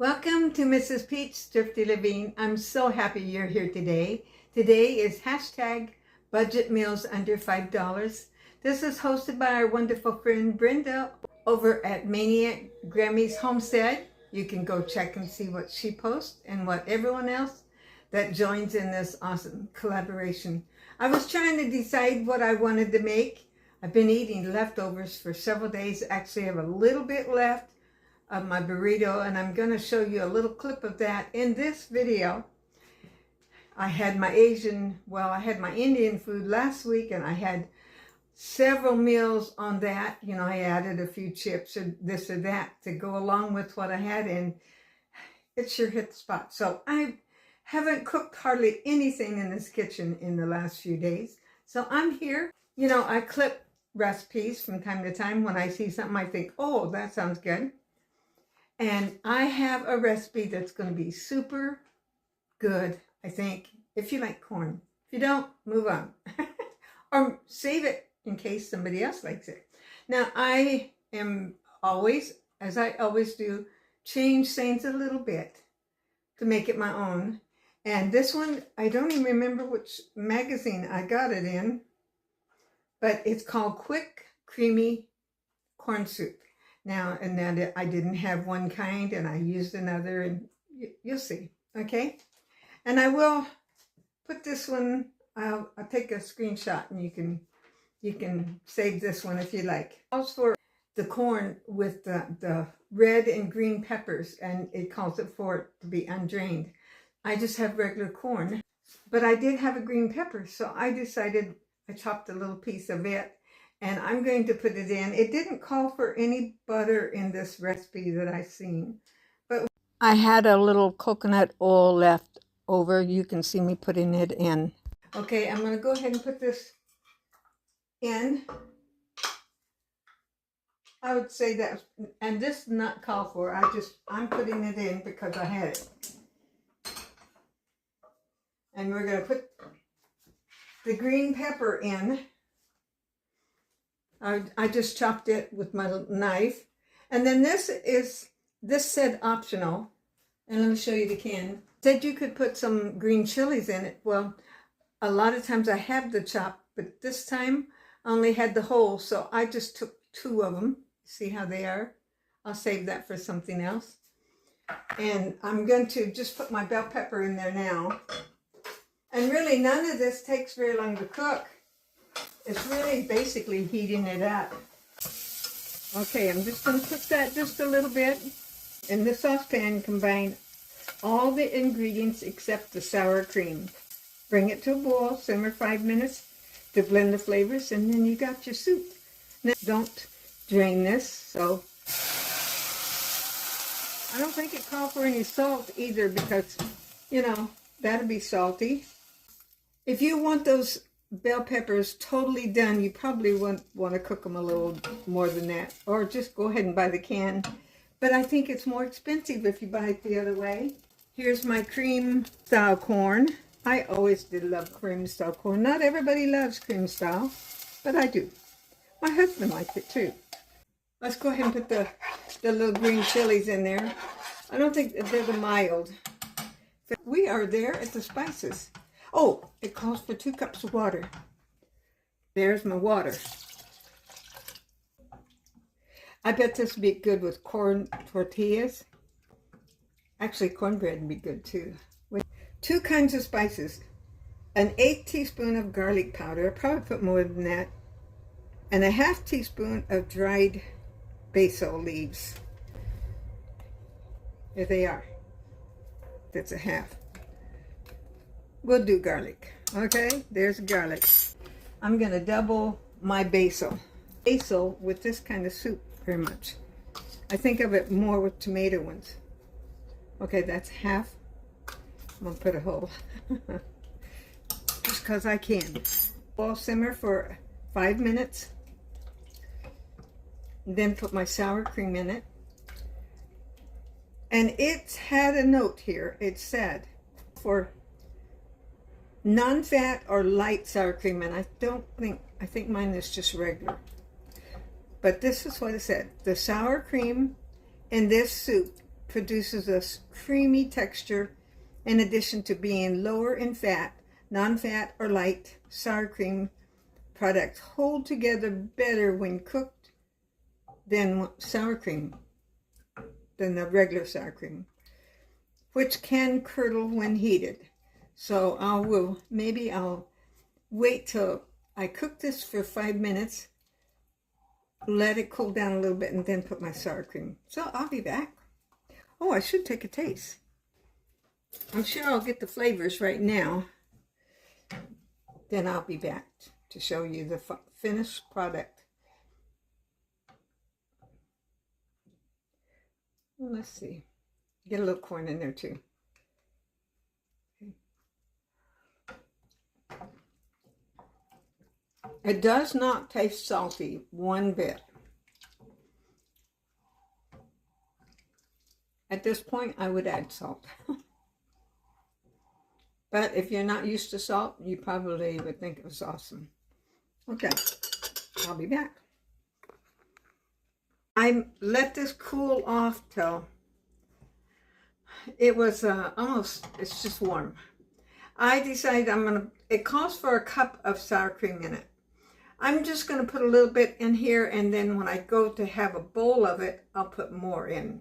Welcome to Mrs. Pete's Thrifty Living. I'm so happy you're here today. Today is hashtag budget meals under $5. This is hosted by our wonderful friend Brenda over at Maniac Grammy's Homestead. You can go check and see what she posts and what everyone else that joins in this awesome collaboration. I was trying to decide what I wanted to make. I've been eating leftovers for several days. Actually, I have a little bit left of my burrito, and I'm going to show you a little clip of that in this video. I had my I had my Indian food last week, and I had several meals on that. You know, I added a few chips or this or that to go along with what I had, and it sure hit the spot. So I haven't cooked hardly anything in this kitchen in the last few days. So I'm here. You know, I clip recipes from time to time. When I see something, I think, oh, that sounds good. And I have a recipe that's going to be super good, I think, if you like corn. If you don't, move on. Or save it in case somebody else likes it. Now, I am always, as I always do, change things a little bit to make it my own. And this one, I don't even remember which magazine I got it in, but it's called Quick Creamy Corn Soup. Now, and then I didn't have one kind and I used another, and you'll see, okay? And I will put this one, I'll take a screenshot and you can save this one if you like. It calls for the corn with the red and green peppers, and it calls it for it to be undrained. I just have regular corn, but I did have a green pepper, so I decided I chopped a little piece of it. And I'm going to put it in. It didn't call for any butter in this recipe that I've seen. But I had a little coconut oil left over. You can see me putting it in. Okay, I'm going to go ahead and put this in. I would say that, and this is not called for. I'm putting it in because I had it. And we're going to put the green pepper in. I just chopped it with my knife. And then this said optional. And let me show you the can. It said you could put some green chilies in it. Well, a lot of times I have the chop, but this time I only had the whole. So I just took 2 of them. See how they are? I'll save that for something else. And I'm going to just put my bell pepper in there now. And really none of this takes very long to cook. It's really basically heating it up. Okay, I'm just going to cook that just a little bit. In the saucepan, combine all the ingredients except the sour cream. Bring it to a boil, simmer 5 minutes to blend the flavors, and then you got your soup. Now, don't drain this, so I don't think it called for any salt either because, you know, that'll be salty. If you want those bell peppers totally done, you probably want to cook them a little more than that, or just go ahead and buy the can. But I think it's more expensive if you buy it the other way. Here's my cream style corn. I always did love cream style corn. Not everybody loves cream style, but I do. My husband liked it too. Let's go ahead and put the little green chilies in there. I don't think they're the mild. We are there at the spices. Oh, it calls for 2 cups of water. There's my water. I bet this would be good with corn tortillas. Actually, cornbread would be good too. With 2 kinds of spices. An 1/8 teaspoon of garlic powder. I'll probably put more than that. And a 1/2 teaspoon of dried basil leaves. There they are. That's a 1/2. We'll do garlic. Okay, there's garlic. I'm going to double my basil. Basil with this kind of soup very much. I think of it more with tomato ones. Okay, that's 1/2. I'm going to put a whole. Just because I can. Boil simmer for 5 minutes. Then put my sour cream in it. And it had a note here. It said for non-fat or light sour cream, and I think mine is just regular. But this is what it said. The sour cream in this soup produces a creamy texture in addition to being lower in fat. Non-fat or light sour cream products hold together better when cooked than sour cream, than the regular sour cream, which can curdle when heated. So maybe I'll wait till I cook this for 5 minutes, let it cool down a little bit, and then put my sour cream. So I'll be back. Oh, I should take a taste. I'm sure I'll get the flavors right now. Then I'll be back to show you the finished product. Well, let's see. Get a little corn in there too. It does not taste salty one bit. At this point, I would add salt. But if you're not used to salt, you probably would think it was awesome. Okay, I'll be back. I let this cool off till it was it's just warm. I decided it calls for a cup of sour cream in it. I'm just going to put a little bit in here, and then when I go to have a bowl of it, I'll put more in.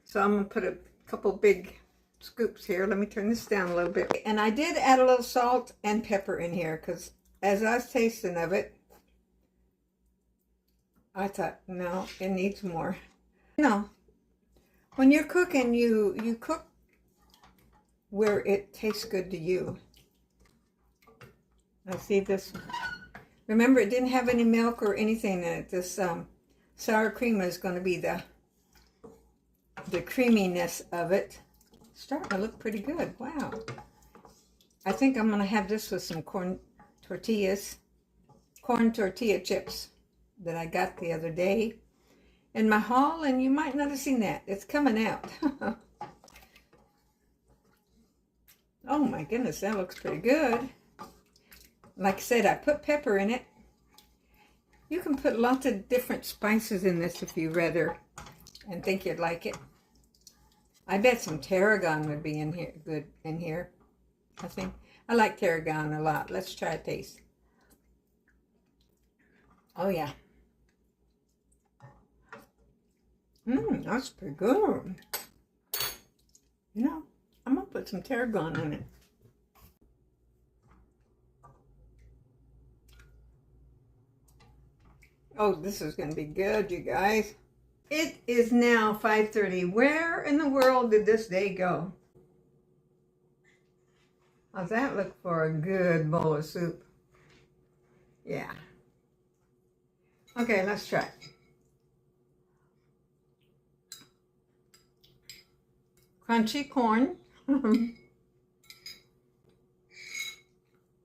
So I'm going to put a couple big scoops here. Let me turn this down a little bit. And I did add a little salt and pepper in here because as I was tasting of it, I thought, no, it needs more. No, when you're cooking, you cook where it tastes good to you. I see this. Remember, it didn't have any milk or anything in it. This sour cream is going to be the creaminess of it. It's starting to look pretty good. Wow. I think I'm going to have this with some corn tortilla chips that I got the other day in my haul, and you might not have seen that. It's coming out. Oh my goodness, that looks pretty good. Like I said, I put pepper in it. You can put lots of different spices in this if you rather and think you'd like it. I bet some tarragon would be in here, good in here. I think I like tarragon a lot. Let's try a taste. Oh yeah. That's pretty good. You know, I'm gonna put some tarragon in it. Oh, this is gonna be good, you guys. It is now 5:30. Where in the world did this day go? How's that look for a good bowl of soup? Yeah. Okay, let's try it. Crunchy corn. If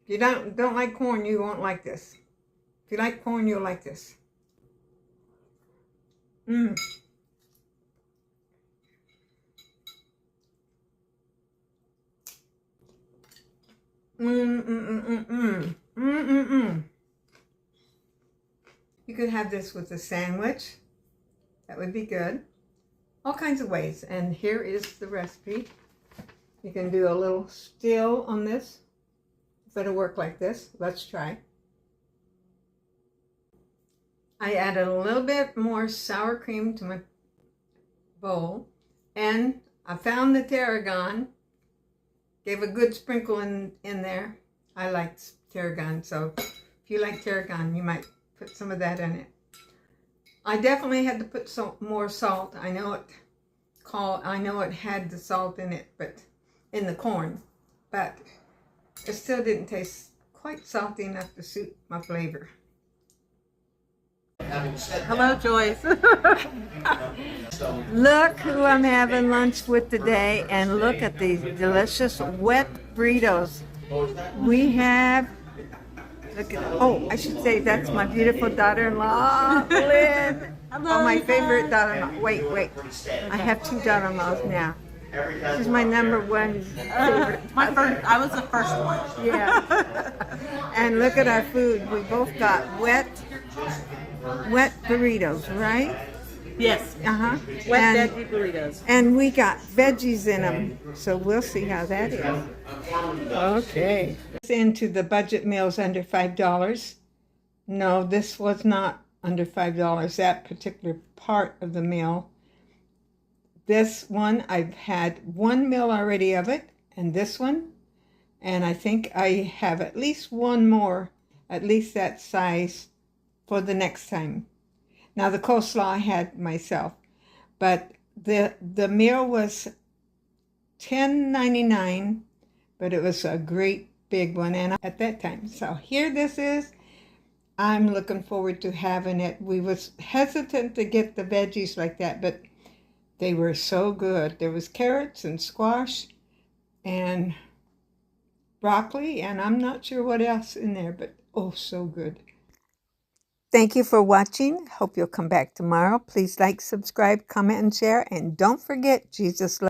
you don't like corn, you won't like this. If you like corn, you'll like this. You could have this with a sandwich. That would be good. All kinds of ways. And here is the recipe. You can do a little still on this. If it'll work like this, let's try. I added a little bit more sour cream to my bowl, and I found the tarragon. Gave a good sprinkle in there. I like tarragon, so if you like tarragon, you might put some of that in it. I definitely had to put some more salt. I know it had the salt in it, but in the corn, but it still didn't taste quite salty enough to suit my flavor. Hello, Joyce. Look who I'm having lunch with today, and look at these delicious wet burritos. We have, look at, oh, I should say that's my beautiful daughter-in-law, Lynn. Oh, my favorite daughter-in-law. Wait. I have two daughter-in-laws now. This is my number one favorite. I was the first one. Yeah. And look at our food. We both got wet burritos, right? Yes. Uh-huh. Wet veggie burritos. And we got veggies in them, so we'll see how that is. Okay. Into the budget meals under $5. No, this was not under $5, that particular part of the meal. This one, I've had one meal already of it, and this one. And I think I have at least one more, at least that size, for the next time. Now, the coleslaw I had myself, but the meal was $10.99, but it was a great big one and at that time. So here this is. I'm looking forward to having it. We was hesitant to get the veggies like that, but they were so good. There was carrots and squash and broccoli, and I'm not sure what else in there, but oh, so good. Thank you for watching. Hope you'll come back tomorrow. Please like, subscribe, comment, and share. And don't forget, Jesus loves you.